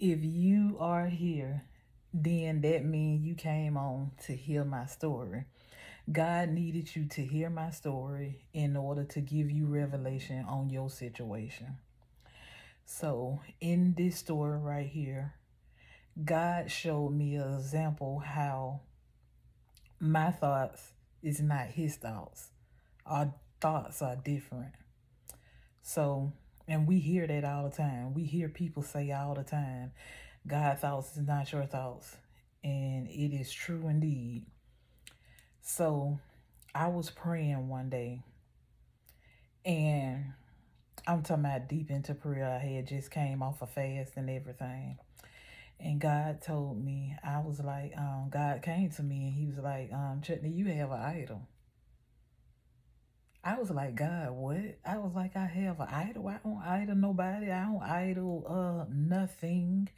If you are here, then that means you came on to hear my story. God needed you to hear my story in order to give you revelation on your situation. So, in this story right here, God showed me an example how my thoughts is not his thoughts. Our thoughts are different. So, and we hear that all the time. We hear people say all the time, God's thoughts is not your thoughts. And it is true indeed. So I was praying one day, and I'm talking about deep into prayer. I had just came off a fast and everything. And God told me, I was like, God came to me and he was like, Chutney, you have an idol. I was like, God, what? I was like, I have an idol. I don't idol nobody. I don't idol nothing.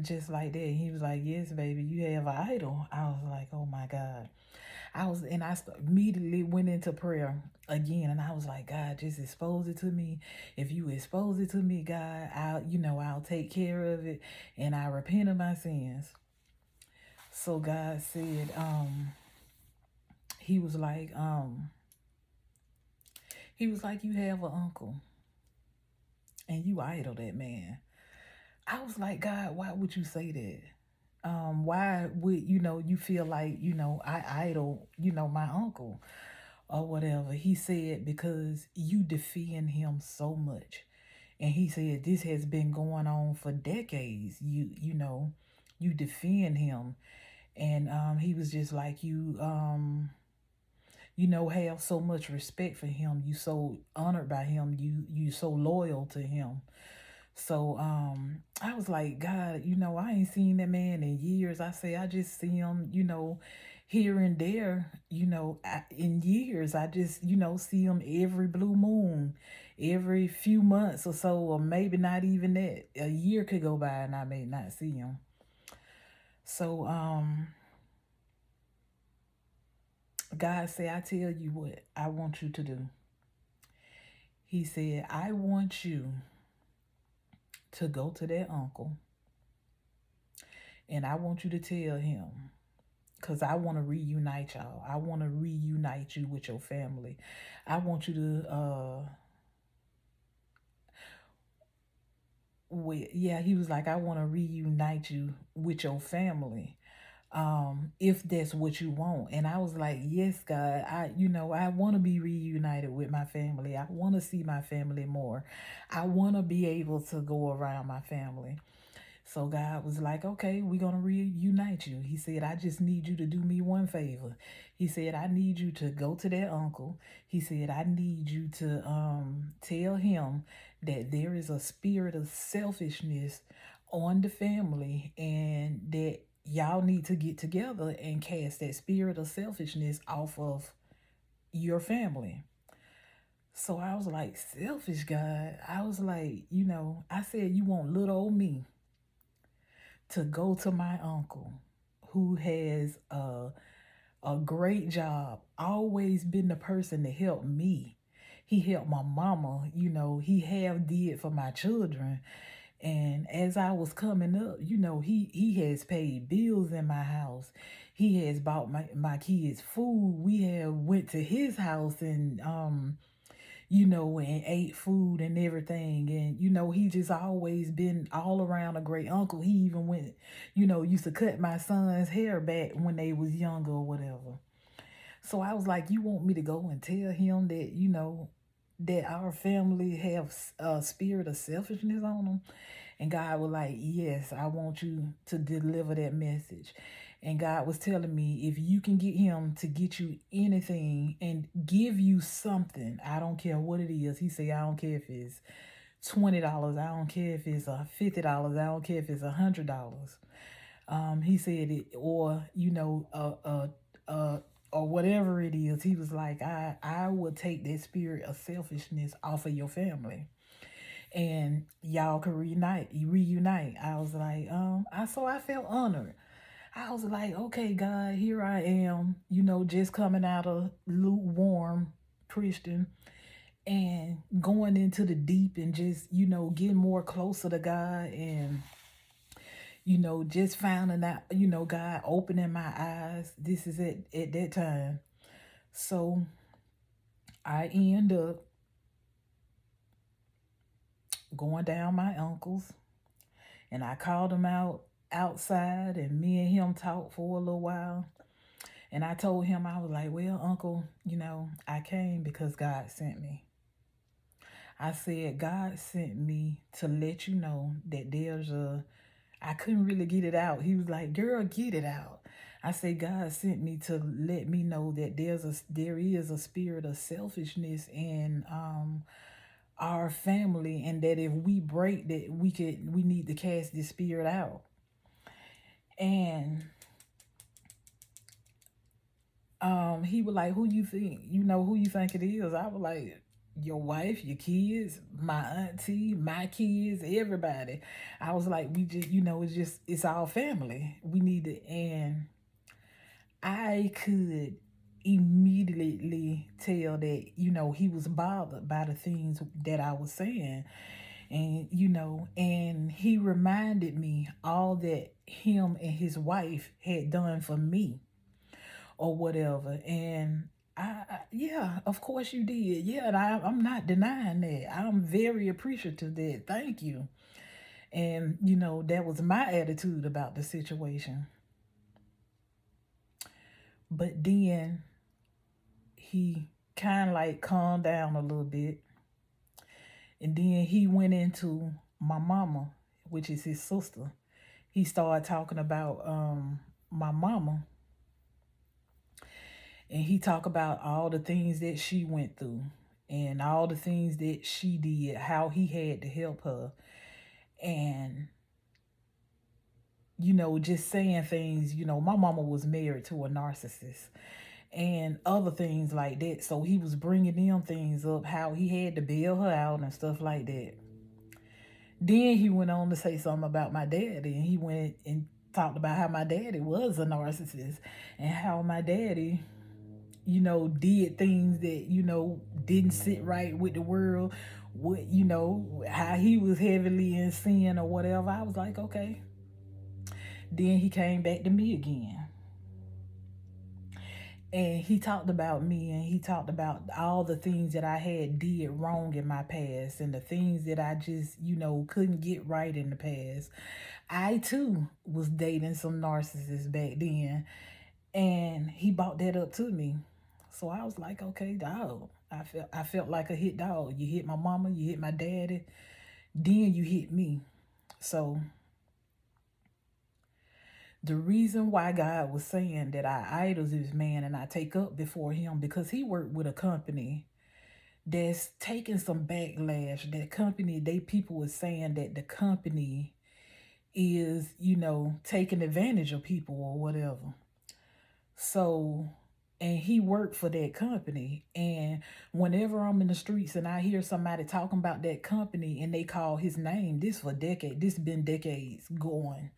Just like that. He was like, yes, baby, you have an idol. I was like, oh my God. Immediately went into prayer again, and I was like, God, just expose it to me. If you expose it to me, God, I'll take care of it, and I repent of my sins. So God said, he was like, you have an uncle, and you idol that man. I was like, God, why would you say that? Why would you feel like I idol my uncle or whatever? He said because you defend him so much, and he said this has been going on for decades. You defend him, and he was just like have so much respect for him. You so honored by him. You so loyal to him. So I was like, God, I ain't seen that man in years. I say I just see him, here and there, in years. I just, see him every blue moon, every few months or so, or maybe not even that. A year could go by and I may not see him. So God said, I tell you what I want you to do. He said, I want you to go to that uncle and I want you to tell him, because I want to reunite y'all. I want to reunite you with your family. I want you to, yeah, he was like, I want to reunite you with your family. If that's what you want. And I was like, yes, God, I want to be reunited with my family. I want to see my family more. I want to be able to go around my family. So God was like, okay, we're going to reunite you. He said, I just need you to do me one favor. He said, I need you to go to that uncle. He said, I need you to tell him that there is a spirit of selfishness on the family and that y'all need to get together and cast that spirit of selfishness off of your family. So I was like, selfish God. I was like, I said, you want little old me to go to my uncle who has a great job, always been the person to help me. He helped my mama, he have did for my children. And as I was coming up, he has paid bills in my house. He has bought my kids food. We have went to his house and and ate food and everything. And, he just always been all around a great uncle. He even went, used to cut my son's hair back when they was younger or whatever. So I was like, you want me to go and tell him that, that our family have a spirit of selfishness on them? And God was like, yes, I want you to deliver that message. And God was telling me, if you can get him to get you anything and give you something, I don't care what it is. He said, I don't care if it's $20. I don't care if it's $50. I don't care if it's $100. He said it, or or whatever it is. He was like, I will take that spirit of selfishness off of your family and y'all can reunite. I was like, I felt honored. I was like, okay, God, here I am, just coming out of lukewarm Christian and going into the deep and just, getting more closer to God. And just finding out, God opening my eyes. This is at that time. So I end up going down my uncle's, and I called him outside, and me and him talked for a little while. And I told him, I was like, well, uncle, I came because God sent me. I said, God sent me to let you know that I couldn't really get it out. He was like, girl, get it out. I said, God sent me to let me know that there is a spirit of selfishness in our family, and that if we break that, we need to cast this spirit out. And he was like, who you think? Who you think it is? I was like, your wife, your kids, my auntie, my kids, everybody. I was like, we just, it's all family. We need to, and I could immediately tell that, he was bothered by the things that I was saying. And he reminded me all that him and his wife had done for me or whatever. And yeah, of course you did. Yeah, and I'm not denying that. I'm very appreciative of that. Thank you. And, that was my attitude about the situation. But then he kind of like calmed down a little bit. And then he went into my mama, which is his sister. He started talking about my mama, and he talked about all the things that she went through and all the things that she did, how he had to help her. And just saying things, my mama was married to a narcissist and other things like that. So he was bringing them things up, how he had to bail her out and stuff like that. Then he went on to say something about my daddy, and he went and talked about how my daddy was a narcissist and how my daddy, did things that, didn't sit right with the world, what, how he was heavily in sin or whatever. I was like, okay. Then he came back to me again. And he talked about me, and he talked about all the things that I had did wrong in my past and the things that I just, couldn't get right in the past. I too was dating some narcissists back then, and he brought that up to me. So I was like, okay, dog. I felt like a hit dog. You hit my mama, you hit my daddy, then you hit me. So the reason why God was saying that I idol this man and I take up before him, because he worked with a company that's taking some backlash. That company, they people were saying that the company is, taking advantage of people or whatever. So, and he worked for that company. And whenever I'm in the streets and I hear somebody talking about that company and they call his name, this been decades going.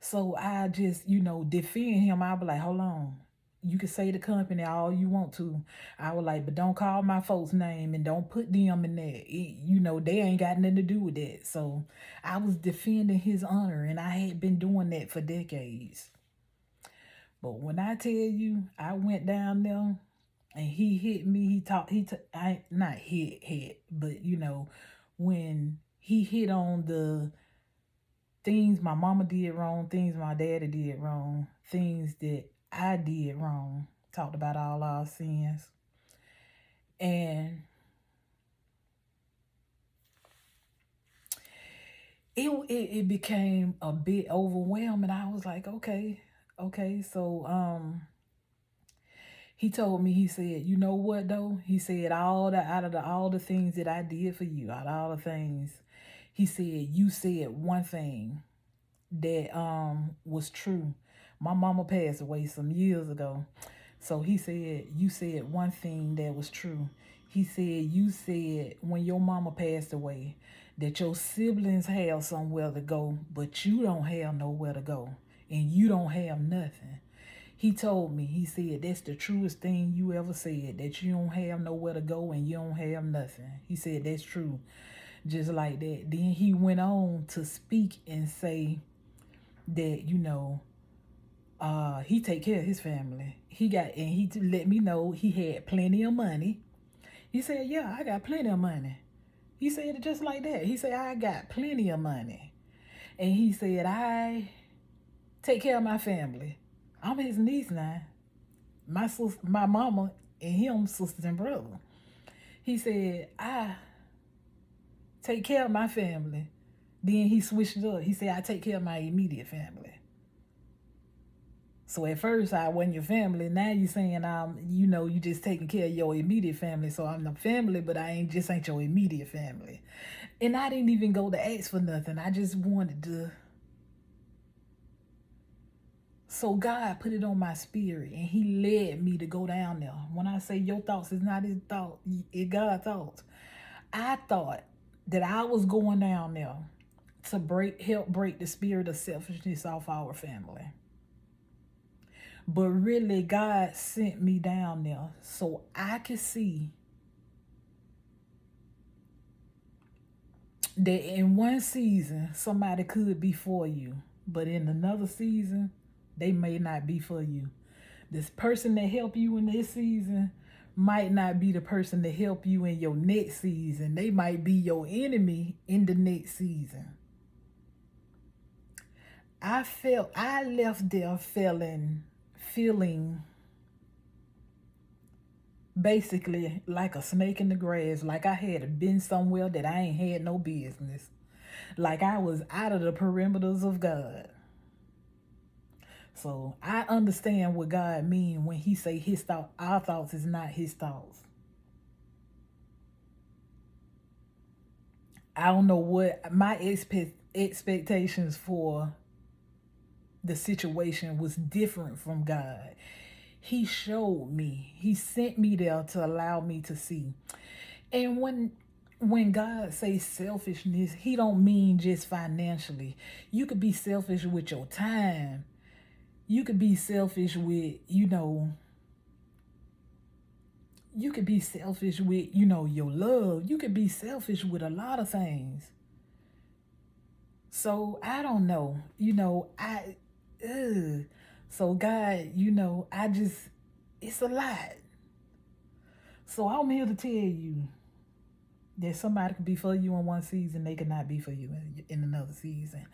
So I just, defend him. I be like, hold on. You can say the company all you want to. I was like, but don't call my folks' name and don't put them in there. They ain't got nothing to do with that. So I was defending his honor, and I had been doing that for decades. But when I tell you, I went down there and he hit me. I not hit, but when he hit on the things my mama did wrong, things my daddy did wrong, things that I did wrong. Talked about all our sins. And it became a bit overwhelming. I was like, okay. So he told me, he said, you know what though? He said, all the things that I did for you, out of all the things, he said, you said one thing that was true. My mama passed away some years ago. So he said, you said one thing that was true. He said, you said when your mama passed away that your siblings have somewhere to go, but you don't have nowhere to go. And you don't have nothing. He told me, he said, that's the truest thing you ever said, that you don't have nowhere to go and you don't have nothing. He said, that's true. Just like that. Then he went on to speak and say, that, he take care of his family. He let me know he had plenty of money. He said, yeah, I got plenty of money. He said it just like that. He said, I got plenty of money. And he said, I take care of my family. I'm his niece now. My mama and him, sisters and brother. He said, I take care of my family. Then he switched it up. He said, I take care of my immediate family. So at first I wasn't your family. Now you saying you just taking care of your immediate family. So I'm the family, but I ain't your immediate family. And I didn't even go to ask for nothing. I just wanted to. So God put it on my spirit and he led me to go down there. When I say your thoughts is not his thought, it's God's thoughts. I thought that I was going down there to help break the spirit of selfishness off our family. But really, God sent me down there so I could see that in one season, somebody could be for you, but in another season, they may not be for you. This person that helped you in this season might not be the person to help you in your next season. They might be your enemy in the next season. I left there feeling basically like a snake in the grass, like I had been somewhere that I ain't had no business, like I was out of the perimeters of God. So I understand what God mean when he say our thoughts is not his thoughts. I don't know what my expectations for the situation was different from God. He showed me. He sent me there to allow me to see. And when God says selfishness, he don't mean just financially. You could be selfish with your time. You could be selfish with, you could be selfish with, your love. You could be selfish with a lot of things. So I don't know. So God, it's a lot. So I'm here to tell you that somebody could be for you in one season, they could not be for you in another season.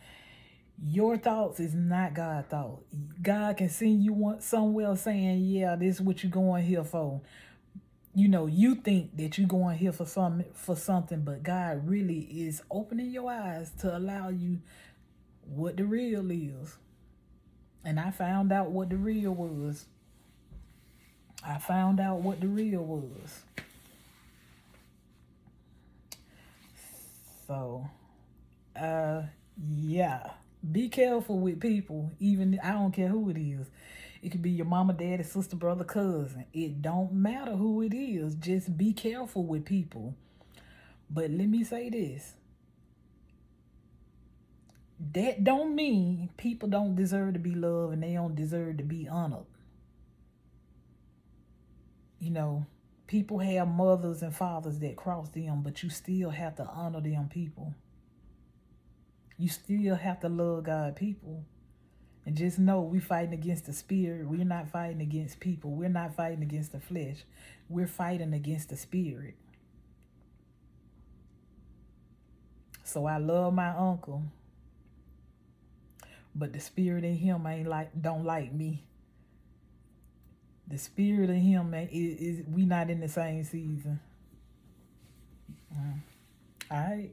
Your thoughts is not God's thought. God can send you somewhere saying, yeah, this is what you're going here for. You think that you're going here for something, but God really is opening your eyes to allow you what the real is. And I found out what the real was. So, yeah. Be careful with people. Even, I don't care who it is. It could be your mama, daddy, sister, brother, cousin. It don't matter who it is. Just be careful with people. But let me say this. That don't mean people don't deserve to be loved and they don't deserve to be honored. People have mothers and fathers that cross them, but you still have to honor them people. You still have to love God people. And just know we fighting against the spirit. We're not fighting against people. We're not fighting against the flesh. We're fighting against the spirit. So I love my uncle, but the spirit in him don't like me. The spirit in him is we not in the same season. All right.